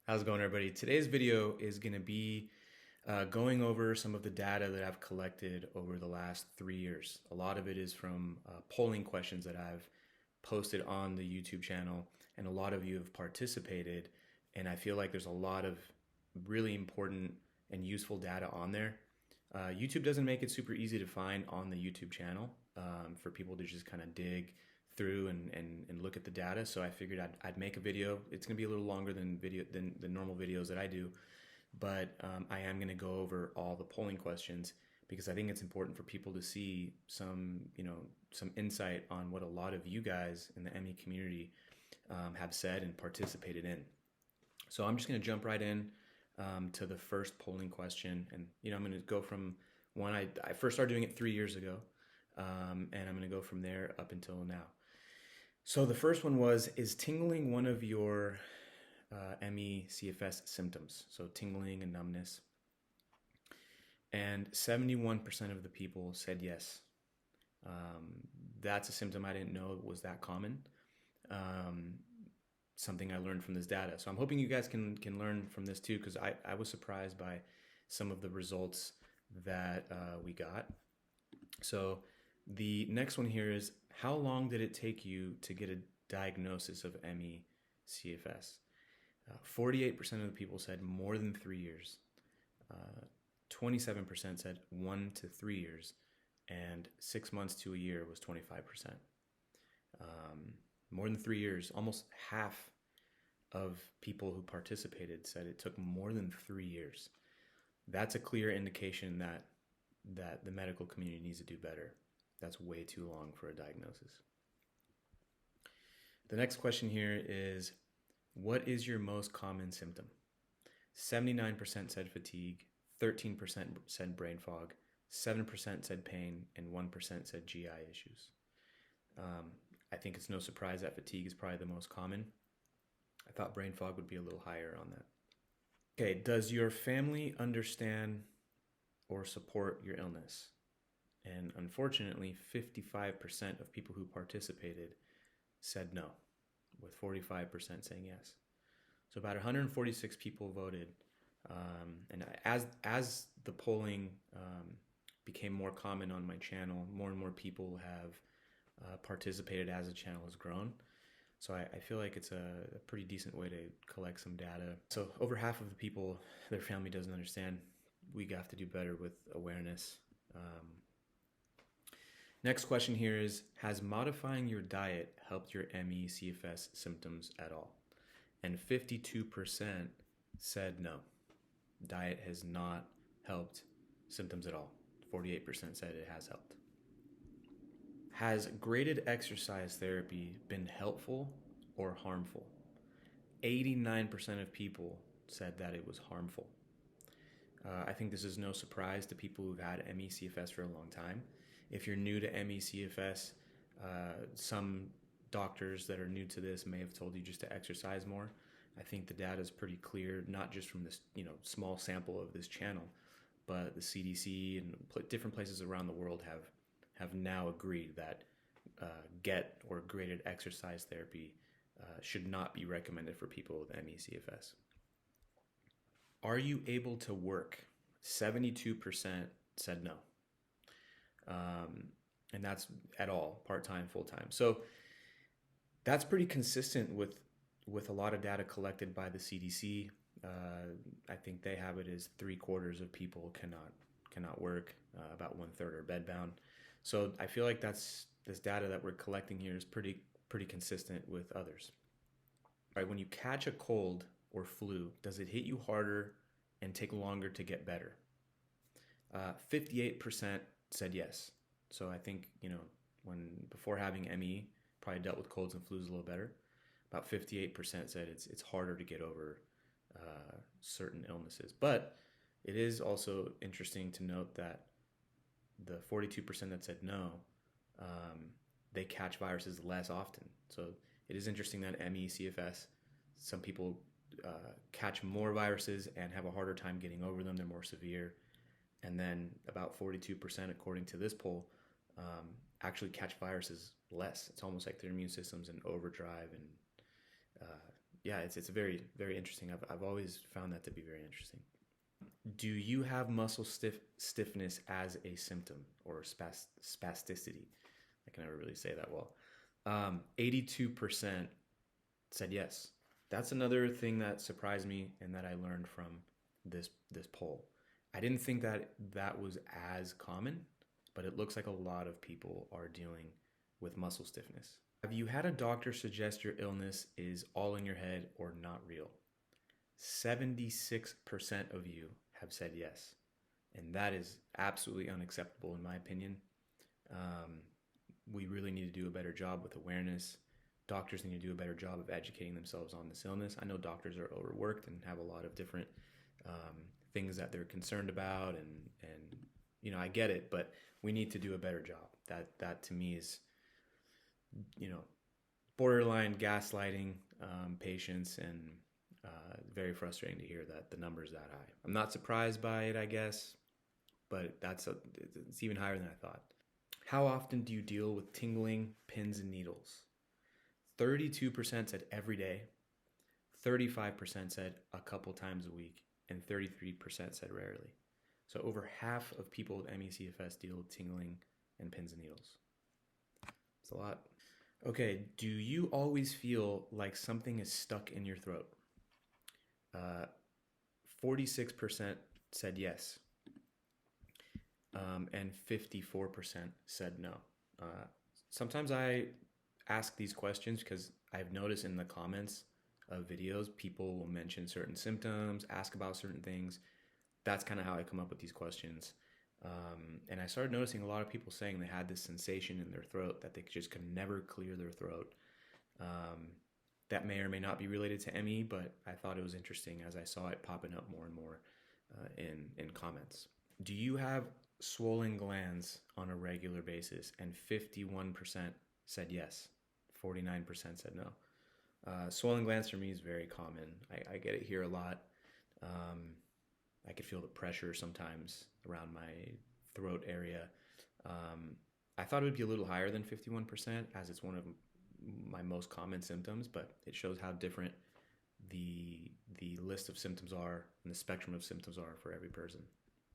How's it going, everybody? Today's video is going to be going over some of the data that I've collected over the last 3 years. A lot of it is from polling questions that I've posted on the YouTube channel, and a lot of you have participated, and I feel like there's a lot of really important and useful data on there. YouTube doesn't make it super easy to find on the YouTube channel for people to just kind of dig through and look at the data. So I figured I'd make a video. It's gonna be a little longer than the normal videos that I do, but I am gonna go over all the polling questions because I think it's important for people to see some insight on what a lot of you guys in the ME community have said and participated in. So I'm just gonna jump right in to the first polling question, and I'm gonna go from one I first started doing it 3 years ago, and I'm gonna go from there up until now. So the first one was, is tingling one of your ME CFS symptoms? So tingling and numbness. And 71% of the people said yes. That's a symptom I didn't know was that common. Something I learned from this data. So I'm hoping you guys can learn from this too, because I was surprised by some of the results that we got. So the next one here is, how long did it take you to get a diagnosis of ME CFS? 48% of the people said more than 3 years. 27% said 1 to 3 years, and 6 months to a year was 25%. More than 3 years, almost half of people who participated said it took more than 3 years. That's a clear indication that the medical community needs to do better. That's way too long for a diagnosis. The next question here is, what is your most common symptom? 79% said fatigue, 13% said brain fog, 7% said pain, and 1% said GI issues. I think it's no surprise that fatigue is probably the most common. I thought brain fog would be a little higher on that. Okay, does your family understand or support your illness? And unfortunately, 55% of people who participated said no, with 45% saying yes. So about 146 people voted. And as the polling became more common on my channel, more and more people have participated as the channel has grown. So I feel like it's a pretty decent way to collect some data. So over half of the people, their family doesn't understand. We have to do better with awareness. Next question here is, has modifying your diet helped your ME CFS symptoms at all? And 52% said no. Diet has not helped symptoms at all. 48% said it has helped. Has graded exercise therapy been helpful or harmful? 89% of people said that it was harmful. I think this is no surprise to people who've had ME CFS for a long time. If you're new to ME CFS, some doctors that are new to this may have told you just to exercise more. I think the data is pretty clear, not just from this small sample of this channel, but the CDC and different places around the world have now agreed that GET or graded exercise therapy should not be recommended for people with ME CFS. Are you able to work? 72% said no. And that's at all, part-time, full-time. So that's pretty consistent with a lot of data collected by the CDC. I think they have it as 3/4 of people cannot work, about 1/3 are bedbound. So I feel like this data that we're collecting here is pretty consistent with others. All right, when you catch a cold or flu, does it hit you harder and take longer to get better? 58% said yes. So I think, before having ME, probably dealt with colds and flus a little better. About 58% said it's harder to get over certain illnesses. But it is also interesting to note that the 42% that said no, they catch viruses less often. So it is interesting that ME CFS, some people catch more viruses and have a harder time getting over them. They're more severe. And then about 42%, according to this poll, actually catch viruses less. It's almost like their immune system's in overdrive, and yeah, it's very, very interesting. I've always found that to be very interesting. Do you have muscle stiffness as a symptom or spasticity? I can never really say that well. 82% said yes. That's another thing that surprised me and that I learned from this poll. I didn't think that that was as common, but it looks like a lot of people are dealing with muscle stiffness. Have you had a doctor suggest your illness is all in your head or not real? 76% of you have said yes. And that is absolutely unacceptable in my opinion. Um, we really need to do a better job with awareness. Doctors need to do a better job of educating themselves on this illness. I know doctors are overworked and have a lot of different things that they're concerned about, and I get it, but we need to do a better job. That to me is borderline gaslighting patients, and very frustrating to hear that the number's that high. I'm not surprised by it, I guess, but it's even higher than I thought. How often do you deal with tingling, pins, and needles? 32% said every day, 35% said a couple times a week, and 33% said rarely. So over half of people with ME/CFS deal with tingling and pins and needles. It's a lot. Okay, do you always feel like something is stuck in your throat? 46% said yes, and 54% said no. Sometimes I ask these questions because I've noticed in the comments of videos, people will mention certain symptoms, ask about certain things. That's kind of how I come up with these questions. And I started noticing a lot of people saying they had this sensation in their throat that they just could never clear their throat. That may or may not be related to ME, but I thought it was interesting as I saw it popping up more and more in comments. Do you have swollen glands on a regular basis? And 51% said yes. 49% said no. Swollen glands for me is very common. I get it here a lot. I could feel the pressure sometimes around my throat area. I thought it would be a little higher than 51%, as it's one of my most common symptoms, but it shows how different the list of symptoms are and the spectrum of symptoms are for every person.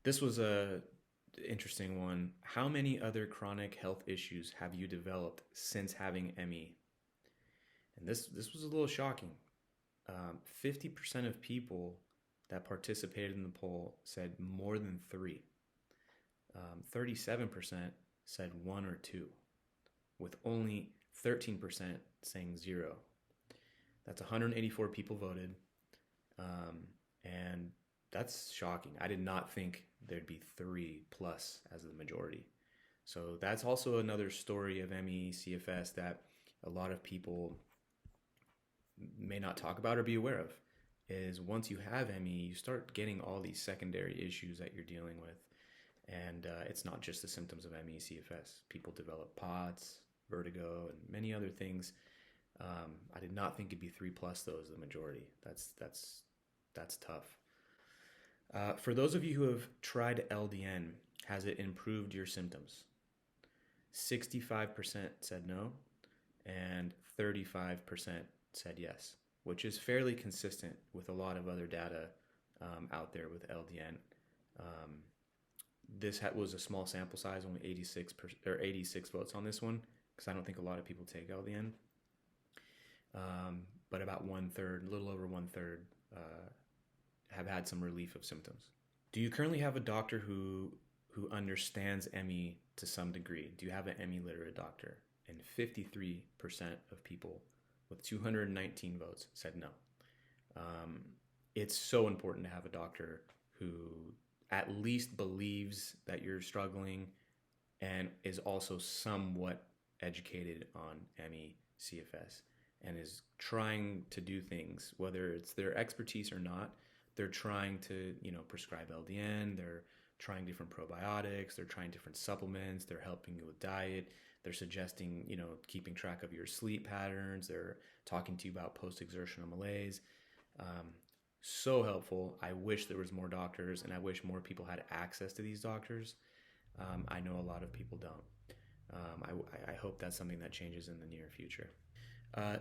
This was a interesting one. How many other chronic health issues have you developed since having ME? And this was a little shocking. 50% of people that participated in the poll said more than 3. 37% said 1 or 2, with only 13% saying 0. That's 184 people voted, and that's shocking. I did not think there'd be 3 plus as the majority. So that's also another story of ME/CFS that a lot of people may not talk about or be aware of, is once you have ME, you start getting all these secondary issues that you're dealing with. And it's not just the symptoms of ME/CFS. People develop POTS, vertigo, and many other things. I did not think it'd be 3 plus though as the majority. That's tough. For those of you who have tried LDN, has it improved your symptoms? 65% said no, and 35% said yes, which is fairly consistent with a lot of other data out there with LDN. This was a small sample size, only 86 votes on this one, because I don't think a lot of people take LDN. But about 1/3, a little over 1/3, have had some relief of symptoms. Do you currently have a doctor who understands ME to some degree? Do you have an ME literate doctor? And 53% of people with 219 votes said no. It's so important to have a doctor who at least believes that you're struggling and is also somewhat educated on ME/CFS and is trying to do things, whether it's their expertise or not. They're trying to, prescribe LDN. They're trying different probiotics. They're trying different supplements. They're helping you with diet. They're suggesting, keeping track of your sleep patterns. They're talking to you about post-exertional malaise. So helpful. I wish there was more doctors, and I wish more people had access to these doctors. I know a lot of people don't. I hope that's something that changes in the near future.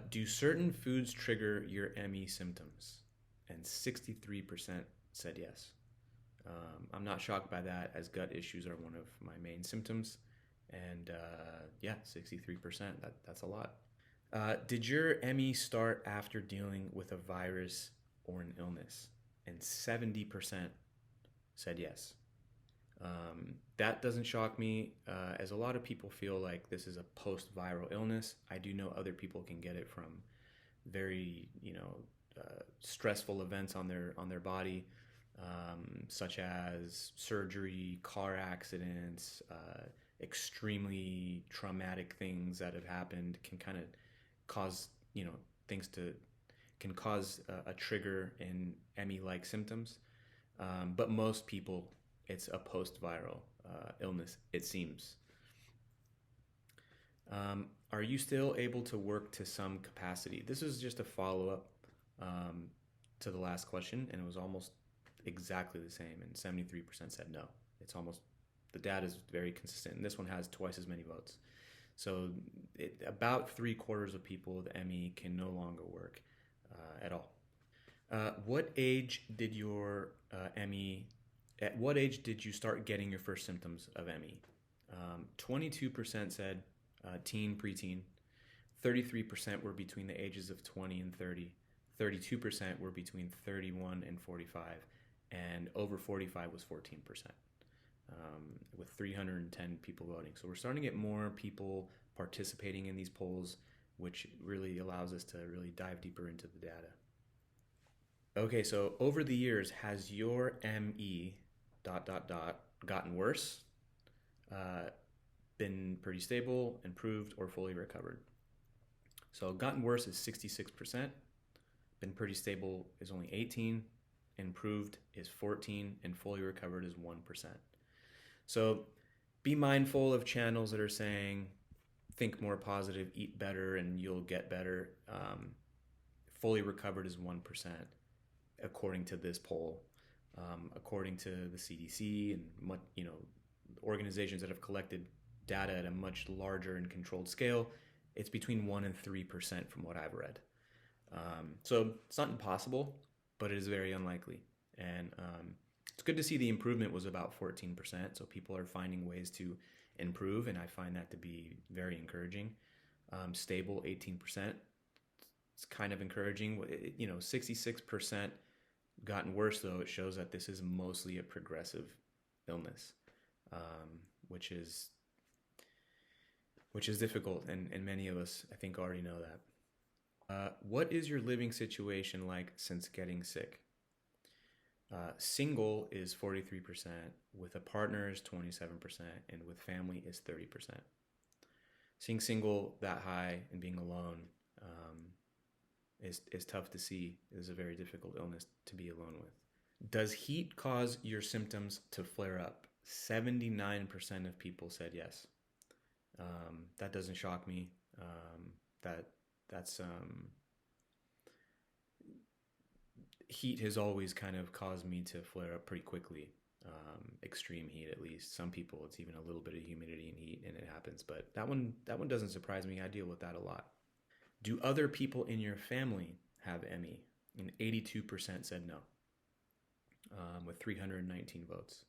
Do certain foods trigger your ME symptoms? And 63% said yes. I'm not shocked by that, as gut issues are one of my main symptoms. And yeah, 63%, that's a lot. Did your ME start after dealing with a virus or an illness? And 70% said yes. That doesn't shock me, as a lot of people feel like this is a post-viral illness. I do know other people can get it from very, stressful events on their body, such as surgery, car accidents, extremely traumatic things that have happened can kind of cause things to can cause a trigger in ME-like symptoms. But most people, it's a post-viral illness, it seems. Are you still able to work to some capacity? This is just a follow-up um, to the last question, and it was almost exactly the same, and 73% said no. It's almost, the data is very consistent, and this one has twice as many votes. So about 3/4 of people with ME can no longer work at all. What age did your ME? At what age did you start getting your first symptoms of ME? 22% said teen, preteen. 33% were between the ages of 20 and 30. 32% were between 31 and 45, and over 45 was 14%, with 310 people voting. So we're starting to get more people participating in these polls, which really allows us to really dive deeper into the data. Okay, so over the years, has your ME ... gotten worse, been pretty stable, improved, or fully recovered? So gotten worse is 66%, been pretty stable is only 18%, improved is 14%, and fully recovered is 1%. So be mindful of channels that are saying, think more positive, eat better, and you'll get better. Fully recovered is 1%, according to this poll. According to the CDC and organizations that have collected data at a much larger and controlled scale, it's between 1% and 3% from what I've read. So it's not impossible, but it is very unlikely. And it's good to see the improvement was about 14%. So people are finding ways to improve, and I find that to be very encouraging. Stable, 18%. It's kind of encouraging. 66% gotten worse, though. It shows that this is mostly a progressive illness, which is difficult, and many of us, I think, already know that. What is your living situation like since getting sick? Single is 43%, with a partner is 27%, and with family is 30%. Seeing single that high and being alone is tough to see. It is a very difficult illness to be alone with. Does heat cause your symptoms to flare up? 79% of people said yes. That doesn't shock me. That's heat has always kind of caused me to flare up pretty quickly. Extreme heat, at least. Some people, it's even a little bit of humidity and heat, and it happens. But that one doesn't surprise me. I deal with that a lot. Do other people in your family have ME? And 82% said no, with 319 votes.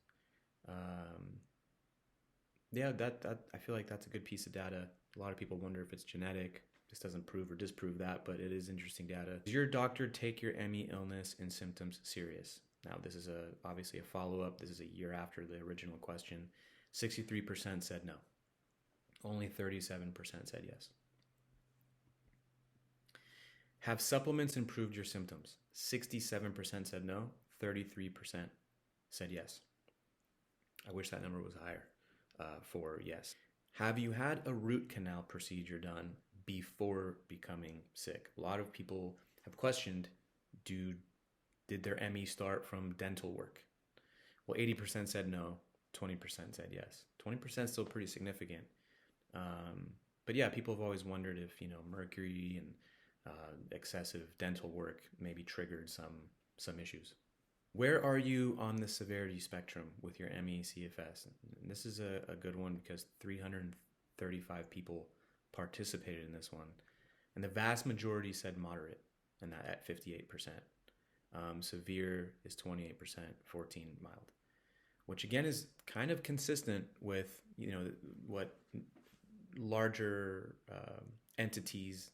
Yeah, that I feel like that's a good piece of data. A lot of people wonder if it's genetic. This doesn't prove or disprove that, but it is interesting data. Does your doctor take your ME illness and symptoms serious? Now, this is obviously a follow-up. This is a year after the original question. 63% said no. Only 37% said yes. Have supplements improved your symptoms? 67% said no. 33% said yes. I wish that number was higher for yes. Have you had a root canal procedure done before becoming sick? A lot of people have questioned, did their ME start from dental work? Well, 80% said no, 20% said yes. 20% is still pretty significant. But yeah, people have always wondered if, mercury and excessive dental work maybe triggered some issues. Where are you on the severity spectrum with your ME CFS? And this is a good one because 335 people participated in this one. And the vast majority said moderate, and that at 58%. Severe is 28%, 14 mild, which again is kind of consistent with what larger entities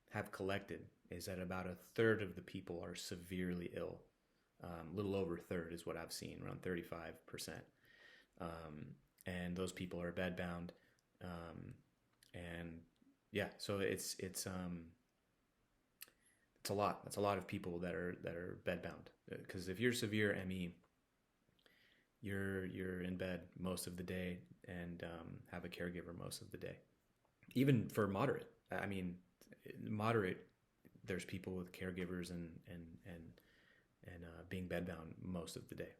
have collected, is that about a third of the people are severely ill. A little over a third is what I've seen, around 35%. And those people are bedbound. And yeah, so it's a lot. That's a lot of people that are bedbound. Because if you're severe ME, you're in bed most of the day and have a caregiver most of the day. Even for moderate, I mean, moderate, there's people with caregivers and being bedbound most of the day.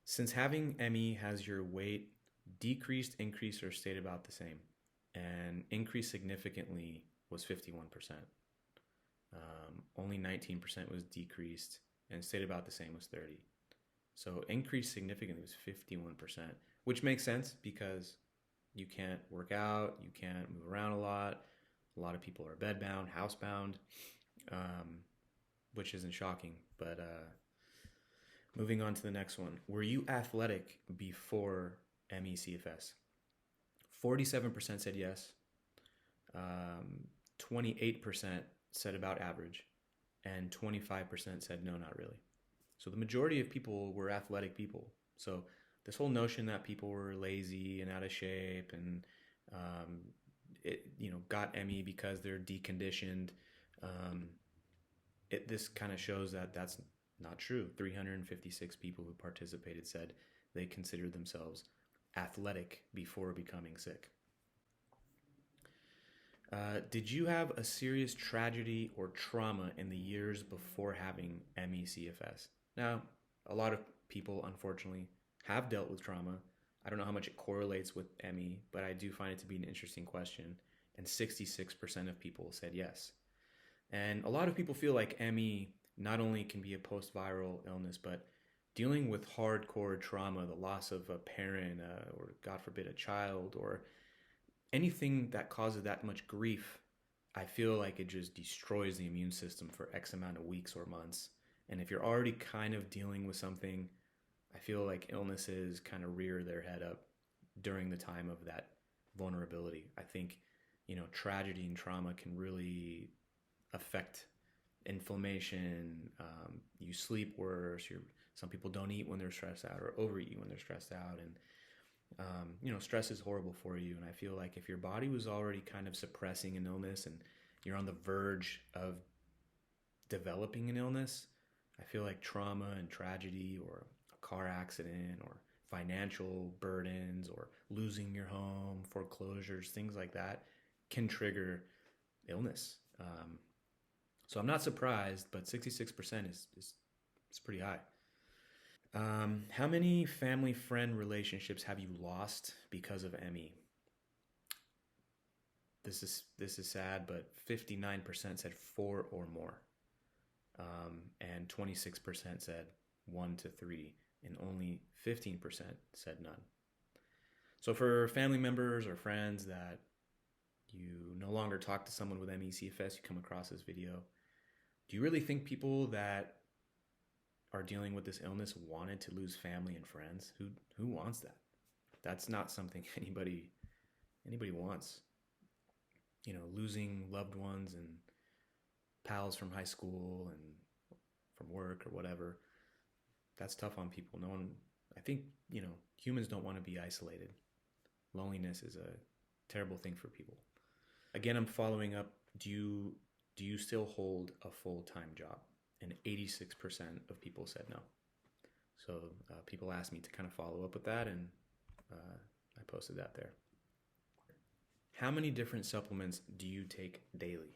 Since having ME has your weight decreased, increased, or stayed about the same, and increased significantly was 51%. Only 19% was decreased, and stayed about the same was 30. So increased significantly was 51%, which makes sense because you can't work out, you can't move around a lot. A lot of people are bedbound, housebound, which isn't shocking. But moving on to the next one. Were you athletic before mecfs? 47% said yes. 28% said about average, and 25% said no, not really. So the majority of people were athletic people. So this whole notion that people were lazy and out of shape and got ME because they're deconditioned, this kind of shows that that's not true. 356 people who participated said they considered themselves athletic before becoming sick. Did you have a serious tragedy or trauma in the years before having mecfs? Now, a lot of people, unfortunately, have dealt with trauma. I don't know how much it correlates with ME, but I do find it to be an interesting question. And 66% of people said yes. And a lot of people feel like ME not only can be a post-viral illness, but dealing with hardcore trauma, the loss of a parent, or God forbid, a child, or anything that causes that much grief, I feel like it just destroys the immune system for X amount of weeks or months. And if you're already kind of dealing with something, I feel like illnesses kind of rear their head up during the time of that vulnerability. I think, tragedy and trauma can really affect inflammation. You sleep worse. Some people don't eat when they're stressed out or overeat when they're stressed out. And stress is horrible for you. And I feel like if your body was already kind of suppressing an illness and you're on the verge of developing an illness, I feel like trauma and tragedy, or a car accident, or financial burdens, or losing your home, foreclosures, things like that can trigger illness. So I'm not surprised, but 66% is pretty high. How many family-friend relationships have you lost because of ME? This is sad, but 59% said 4 or more, and 26% said 1 to 3, and only 15% said none. So for family members or friends that you no longer talk to someone with mecfs, you come across this video, do you really think people that are dealing with this illness wanted to lose family and friends? Who wants that? That's not something anybody wants. Losing loved ones and pals from high school and from work or whatever, that's tough on people. No one, I think, humans don't want to be isolated. Loneliness is a terrible thing for people. Again, I'm following up. Do you still hold a full-time job? And 86% of people said no. So people asked me to kind of follow up with that, and I posted that there. How many different supplements do you take daily?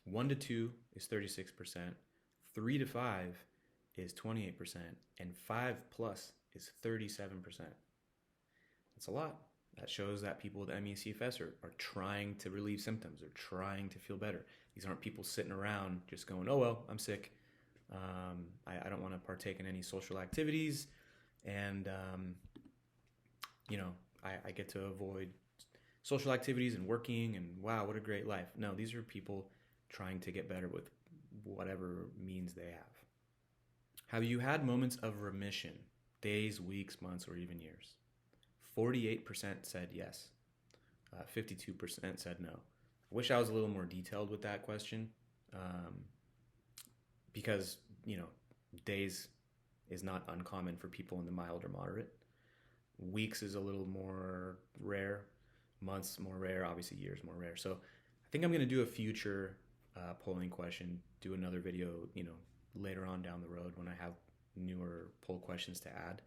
1 to 2 is 36%, 3 to 5 is 28%, and 5 plus is 37%. That's a lot. That shows that people with mecfs are trying to relieve symptoms, or trying to feel better. These aren't people sitting around just going, oh, well, I'm sick. I don't want to partake in any social activities. And, I get to avoid social activities and working and wow, what a great life. No, these are people trying to get better with whatever means they have. Have you had moments of remission, days, weeks, months, or even years? 48% said yes. 52% said no. I wish I was a little more detailed with that question, um, because, days is not uncommon for people in the mild or moderate. Weeks is a little more rare. Months more rare. Obviously, years more rare. So I think I'm going to do a future polling question, do another video, later on down the road when I have newer poll questions to add.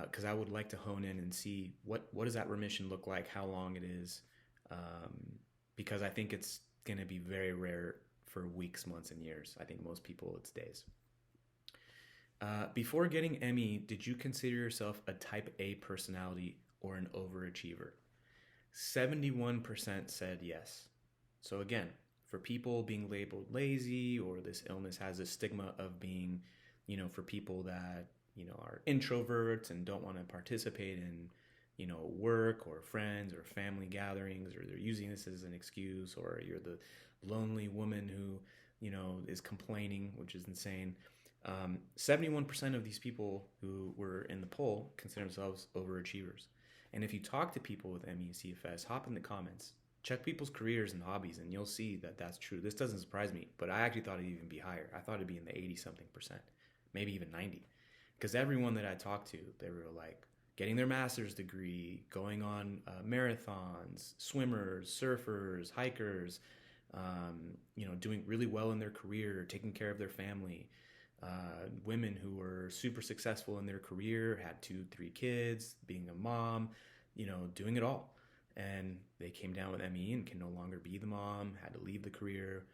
Because I would like to hone in and see what does that remission look like, how long it is, because I think it's going to be very rare for weeks, months, and years. I think most people it's days. Before getting ME, did you consider yourself a type A personality or an overachiever? 71% said yes. So again, for people being labeled lazy, or this illness has a stigma of being, for people that, are introverts and don't want to participate in, work or friends or family gatherings, or they're using this as an excuse, or you're the lonely woman who, is complaining, which is insane. 71% of these people who were in the poll consider themselves overachievers. And if you talk to people with ME and CFS, hop in the comments, check people's careers and hobbies, and you'll see that that's true. This doesn't surprise me, but I actually thought it'd even be higher. I thought it'd be in the 80-something percent, maybe even 90. Because everyone that I talked to, they were like getting their master's degree, going on marathons, swimmers, surfers, hikers, doing really well in their career, taking care of their family. Women who were super successful in their career, had 2-3 kids, being a mom, doing it all. And they came down with ME and can no longer be the mom, had to leave the career.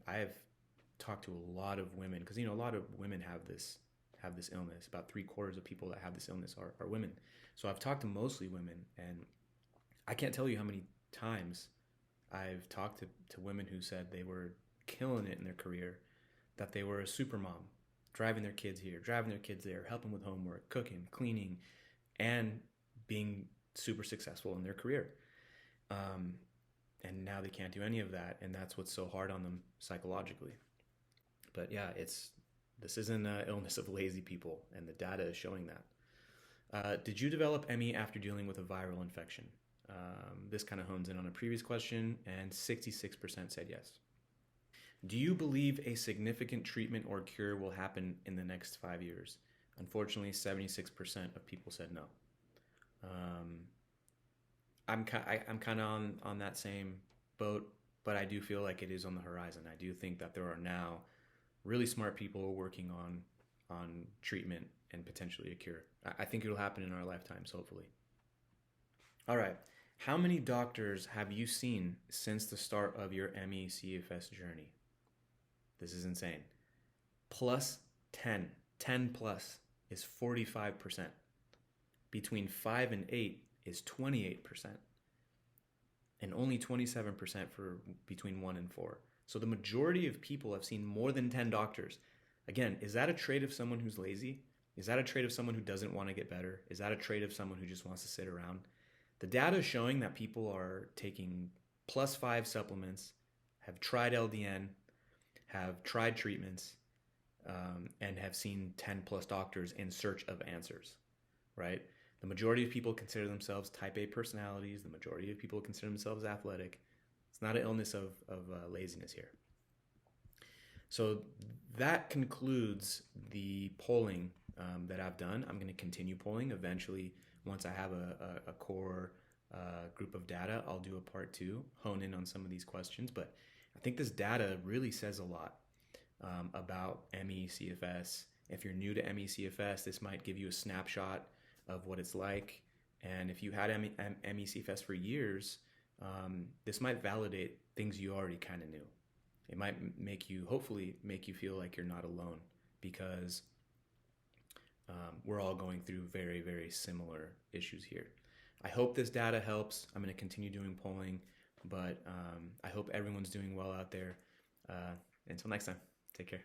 I have talked to a lot of women, because, a lot of women have this illness. About 3/4 of people that have this illness are women. So I've talked to mostly women, and I can't tell you how many times I've talked to women who said they were killing it in their career, that they were a super mom, driving their kids here, driving their kids there, helping with homework, cooking, cleaning, and being super successful in their career. And now they can't do any of that, and that's what's so hard on them psychologically. But yeah, this isn't an illness of lazy people, and the data is showing that. Did you develop ME after dealing with a viral infection? This kind of hones in on a previous question, and 66% said yes. Do you believe a significant treatment or cure will happen in the next 5 years? Unfortunately, 76% of people said no. I'm kind of on that same boat, but I do feel like it is on the horizon. I do think that there are now really smart people working on treatment and potentially a cure. I think it'll happen in our lifetimes, hopefully. All right. How many doctors have you seen since the start of your ME CFS journey? This is insane. Plus 10. 10 plus is 45%. Between 5 and 8 is 28%. And only 27% for between 1 and 4. So the majority of people have seen more than 10 doctors. Again, is that a trait of someone who's lazy? Is that a trait of someone who doesn't want to get better? Is that a trait of someone who just wants to sit around? The data is showing that people are taking +5 supplements, have tried LDN, have tried treatments, and have seen 10 plus doctors in search of answers, right? The majority of people consider themselves type A personalities. The majority of people consider themselves athletic. It's not an illness of laziness here. So that concludes the polling that I've done. I'm going to continue polling. Eventually, once I have a core group of data, I'll do a part 2, hone in on some of these questions. But I think this data really says a lot about ME CFS. If you're new to ME CFS, this might give you a snapshot of what it's like. And if you had ME CFS for years, this might validate things you already kind of knew. It might hopefully make you feel like you're not alone, because we're all going through very, very similar issues here. I hope this data helps. I'm going to continue doing polling, but I hope everyone's doing well out there. Until next time, take care.